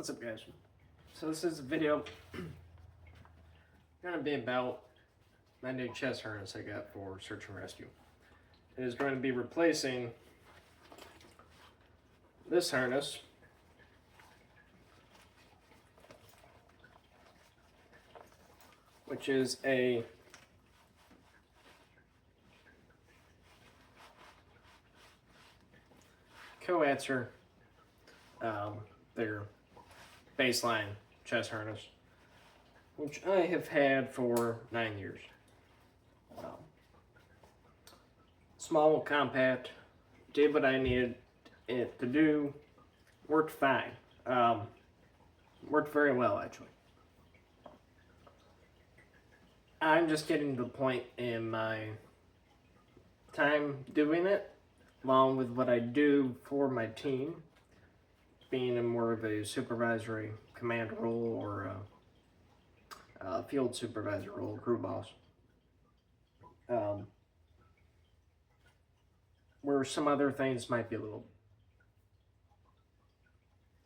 What's up, guys? So this is a video going to be about my new chest harness I got for search and rescue. It is going to be replacing this harness, which is a co-answer, their baseline chest harness, which I have had for 9 years. Small, compact, did what I needed it to do, worked fine. Worked very well, actually. I'm just getting to the point in my time doing it, along with what I do for my team, being in more of a supervisory command role or a field supervisor role, crew boss. Where some other things might be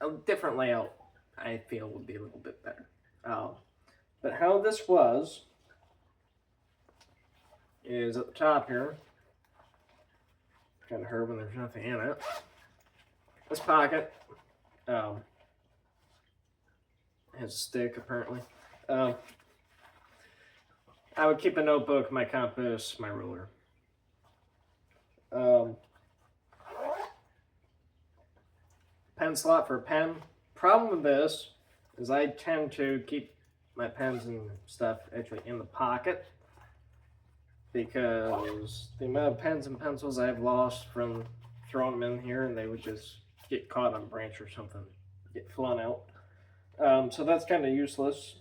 a different layout, I feel would be a little bit better. But how this was is at the top here, kind of hard when there's nothing in it. This pocket has a stick apparently. I would keep a notebook, my compass, my ruler. Pen slot for a pen. Problem with this is I tend to keep my pens and stuff actually in the pocket, because the amount of pens and pencils I've lost from throwing them in here and they would just get caught on a branch or something, get flown out. So that's kind of useless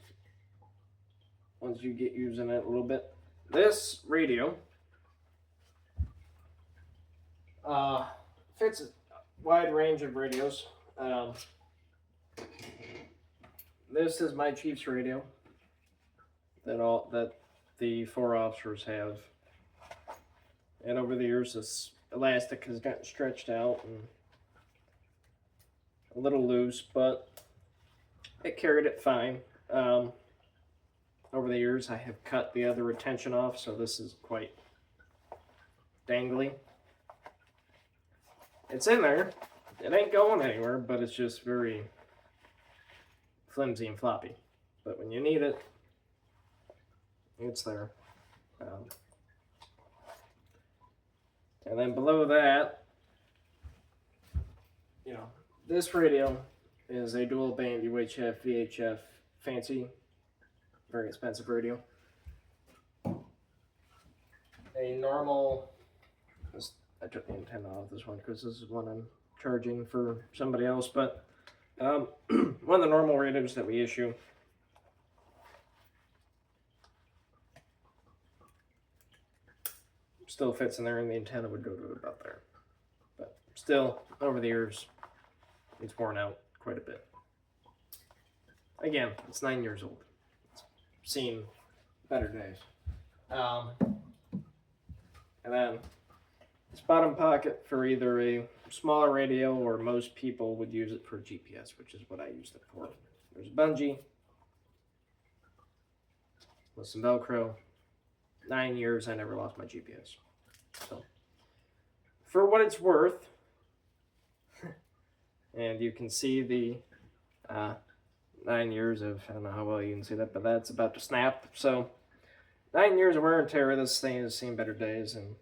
once you get using it a little bit. This radio fits a wide range of radios. This is my chief's radio that the 4 officers have, and over the years this elastic has gotten stretched out and a little loose, but it carried it fine. Over the years I have cut the other retention off, so this is quite dangly. It's in there, it ain't going anywhere, but it's just very flimsy and floppy. But when you need it, it's there. And then below that, this radio is a dual band UHF VHF fancy, very expensive radio. A normal, I took the antenna off this one because this is one I'm charging for somebody else, but one of the normal radios that we issue still fits in there, and the antenna would go to about there. But still, over the years, it's worn out quite a bit. Again, it's 9 years old. It's seen better days. And then this bottom pocket for either a smaller radio, or most people would use it for GPS, which is what I used it for. There's a bungee with some Velcro. 9 years, I never lost my GPS. So, for what it's worth, and you can see the 9 years of, I don't know how well you can see that, but that's about to snap. So 9 years of wear and tear. This thing has seen better days, and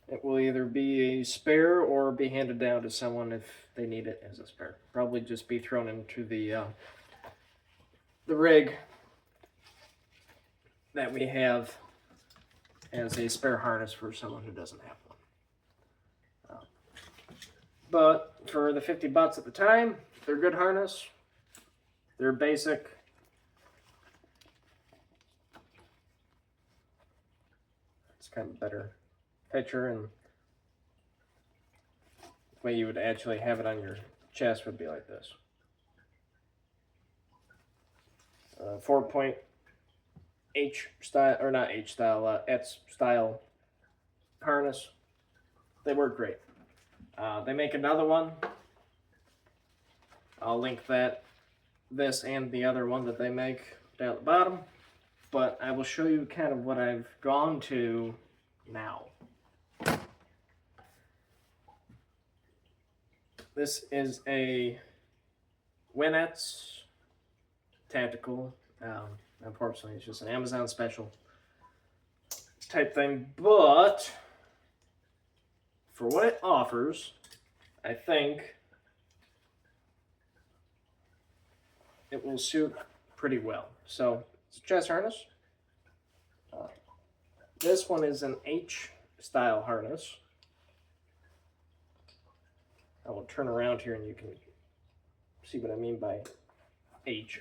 it will either be a spare or be handed down to someone if they need it as a spare. Probably just be thrown into the rig that we have as a spare harness for someone who doesn't have one. But for the $50 at the time, they're good harness. They're basic. It's kind of a better picture, and the way you would actually have it on your chest would be like this. 4-point H style, or not H style, ETS style harness. They work great. They make another one I'll link this and the other one that they make down at the bottom. But I will show you kind of what I've gone to now. This is a Winnett's Tactical. Unfortunately, it's just an Amazon special type thing. But for what it offers, I think it will suit pretty well. So it's a chest harness. This one is an H-style harness. I will turn around here and you can see what I mean by H.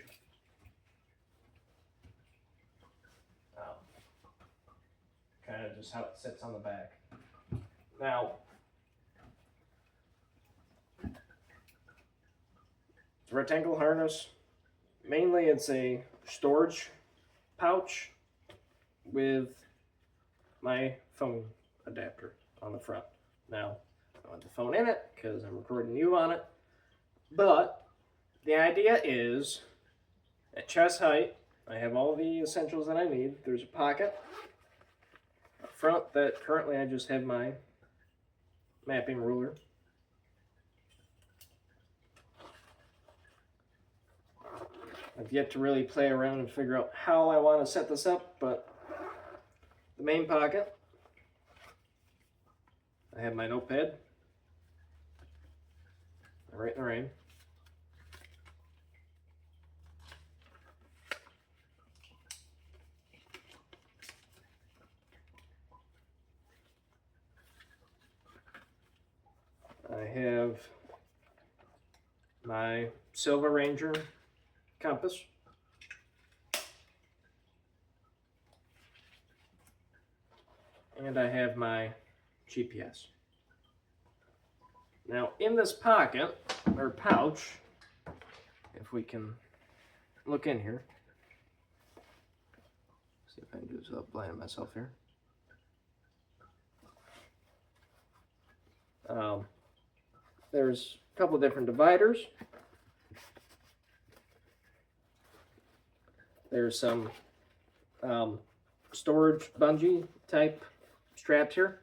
Kind of just how it sits on the back. Now, it's a rectangle harness. Mainly it's a storage pouch with my phone adapter on the front. Now, I don't want the phone in it because I'm recording you on it. But the idea is, at chest height, I have all the essentials that I need. There's a pocket up front that currently I just have my mapping ruler. I've yet to really play around and figure out how I want to set this up, but the main pocket, I have my notepad. I write in the rain. I have my Silver Ranger compass. And I have my GPS. Now in this pocket, or pouch, if we can look in here, see if I can do this without blinding myself here. There's a couple different dividers. There's some storage bungee type straps here.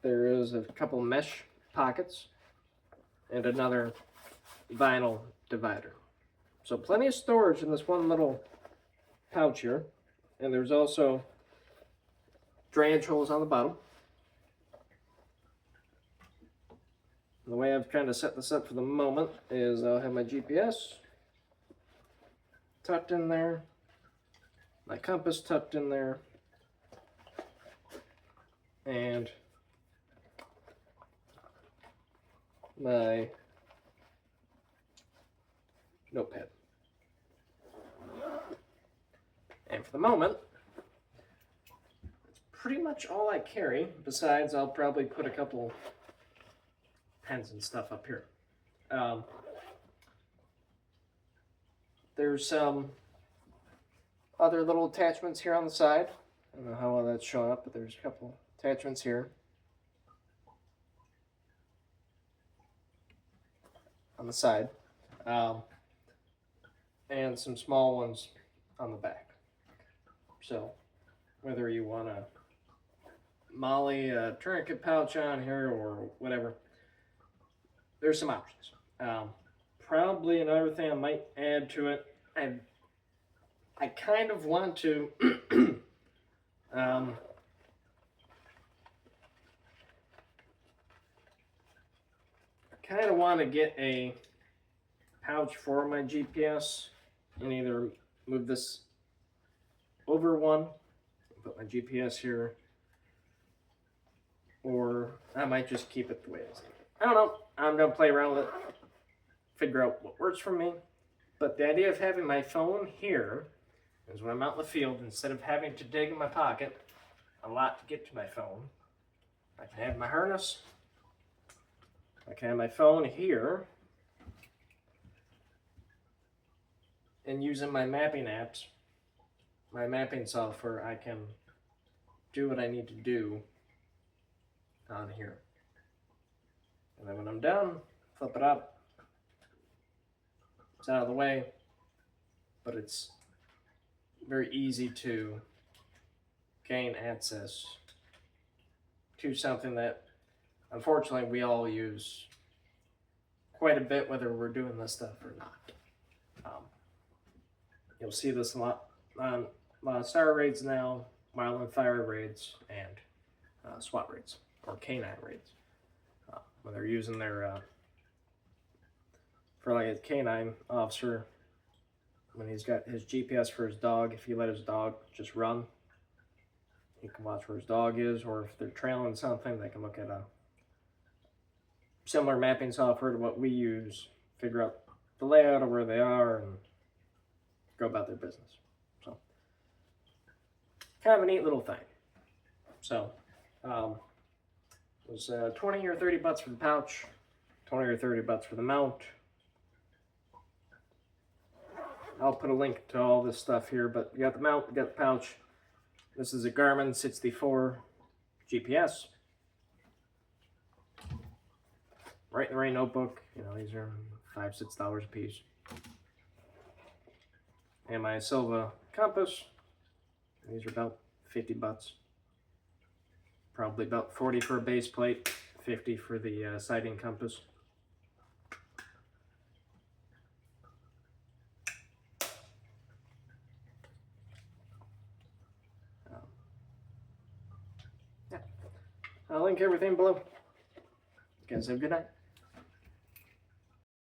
There is a couple mesh pockets and another vinyl divider. So plenty of storage in this one little pouch here. And there's also drainage holes on the bottom. The way I've kind of set this up for the moment is I'll have my GPS tucked in there, my compass tucked in there, and my notepad. And for the moment, it's pretty much all I carry. Besides, I'll probably put a couple pens and stuff up here. There's some other little attachments here on the side. I don't know how well that's showing up, but there's a couple attachments here. On the side. And some small ones on the back. So, whether you want to molly a tourniquet pouch on here or whatever, there's some options. Probably another thing I might add to it, I kind of want to get a pouch for my GPS and either move this over one, put my GPS here, or I might just keep it the way it is. I don't know. I'm going to play around with it, figure out what works for me. But the idea of having my phone here is when I'm out in the field, instead of having to dig in my pocket a lot to get to my phone, I can have my harness, I can have my phone here, and using my mapping apps, my mapping software, I can do what I need to do on here. And then when I'm done, flip it up. It's out of the way, but it's very easy to gain access to something that unfortunately we all use quite a bit, whether we're doing this stuff or not. You'll see this a lot on a lot of SAR raids now, wildland fire raids, and SWAT raids, or canine raids. When they're using their, for like a canine officer, when he's got his GPS for his dog, if you let his dog just run, you can watch where his dog is, or if they're trailing something, they can look at a similar mapping software to what we use, figure out the layout of where they are, and go about their business. So, kind of a neat little thing. So, it was 20 or 30 bucks for the pouch, 20 or 30 bucks for the mount. I'll put a link to all this stuff here, but you got the mount, you got the pouch. This is a Garmin 64 GPS. Right in the Rain notebook. You know, these are $5, $6 a piece. And my Silva compass. These are about 50 bucks. Probably about 40 for a base plate, 50 for the sighting compass. Yeah. I'll link everything below. You guys have a good night.